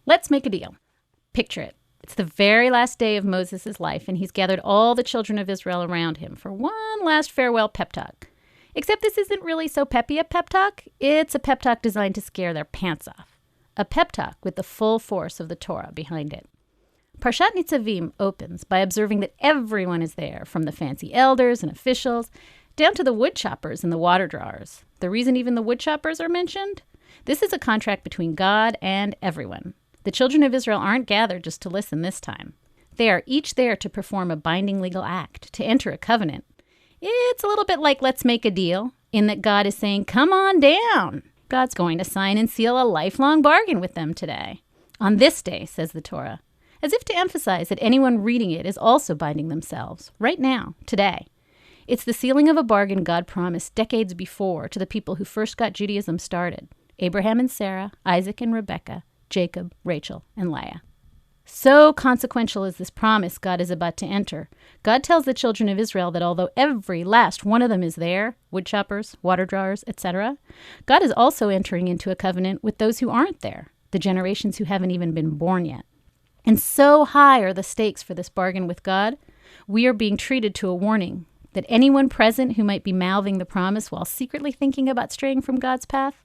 Let's make a deal. Picture it. It's the very last day of Moses' life, and he's gathered all the children of Israel around him for one last farewell pep talk. Except this isn't really so peppy a pep talk. It's a pep talk designed to scare their pants off. A pep talk with the full force of the Torah behind it. Parshat Nitzavim opens by observing that everyone is there, from the fancy elders and officials down to the wood choppers and the water drawers. The reason even the wood choppers are mentioned? This is a contract between God and everyone. The children of Israel aren't gathered just to listen this time. They are each there to perform a binding legal act, to enter a covenant. It's a little bit like Let's Make a Deal, in that God is saying, come on down. God's going to sign and seal a lifelong bargain with them today. On this day, says the Torah, as if to emphasize that anyone reading it is also binding themselves, right now, today. It's the sealing of a bargain God promised decades before to the people who first got Judaism started, Abraham and Sarah, Isaac and Rebekah, Jacob, Rachel, and Leah. So consequential is this promise God is about to enter. God tells the children of Israel that although every last one of them is there, wood choppers, water drawers, etc., God is also entering into a covenant with those who aren't there, the generations who haven't even been born yet. And so high are the stakes for this bargain with God, we are being treated to a warning that anyone present who might be mouthing the promise while secretly thinking about straying from God's path,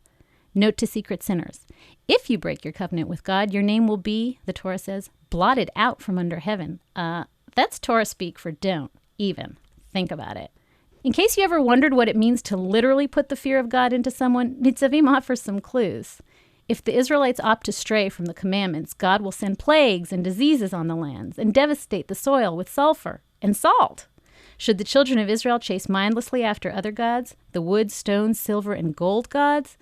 note to secret sinners. If you break your covenant with God, your name will be, the Torah says, blotted out from under heaven. That's Torah speak for don't even think about it. In case you ever wondered what it means to literally put the fear of God into someone, Nitzavim offers some clues. If the Israelites opt to stray from the commandments, God will send plagues and diseases on the lands and devastate the soil with sulfur and salt. Should the children of Israel chase mindlessly after other gods, the wood, stone, silver, and gold gods,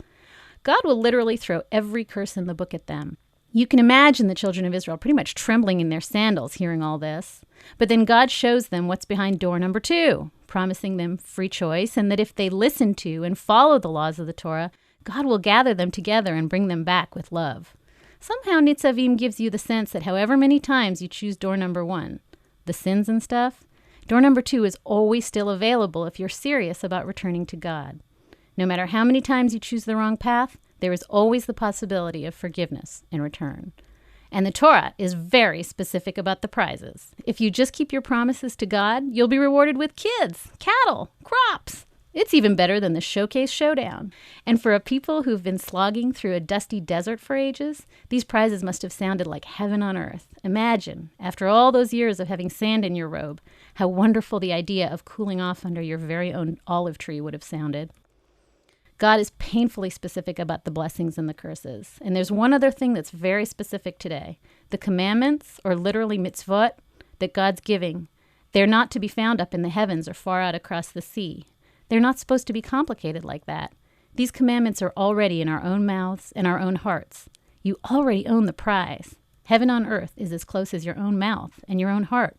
God will literally throw every curse in the book at them. You can imagine the children of Israel pretty much trembling in their sandals hearing all this. But then God shows them what's behind door number 2, promising them free choice, and that if they listen to and follow the laws of the Torah, God will gather them together and bring them back with love. Somehow Nitzavim gives you the sense that however many times you choose door number 1, the sins and stuff, door number 2 is always still available if you're serious about returning to God. No matter how many times you choose the wrong path, there is always the possibility of forgiveness in return. And the Torah is very specific about the prizes. If you just keep your promises to God, you'll be rewarded with kids, cattle, crops. It's even better than the Showcase Showdown. And for a people who've been slogging through a dusty desert for ages, these prizes must have sounded like heaven on earth. Imagine, after all those years of having sand in your robe, how wonderful the idea of cooling off under your very own olive tree would have sounded. God is painfully specific about the blessings and the curses. And there's one other thing that's very specific today. The commandments, or literally mitzvot, that God's giving, they're not to be found up in the heavens or far out across the sea. They're not supposed to be complicated like that. These commandments are already in our own mouths and our own hearts. You already own the prize. Heaven on earth is as close as your own mouth and your own heart.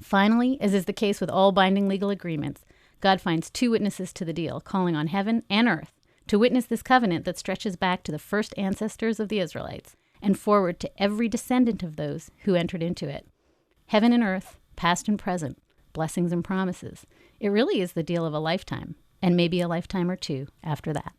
Finally, as is the case with all binding legal agreements, God finds 2 witnesses to the deal, calling on heaven and earth to witness this covenant that stretches back to the first ancestors of the Israelites and forward to every descendant of those who entered into it. Heaven and earth, past and present, blessings and promises. It really is the deal of a lifetime, and maybe a lifetime or 2 after that.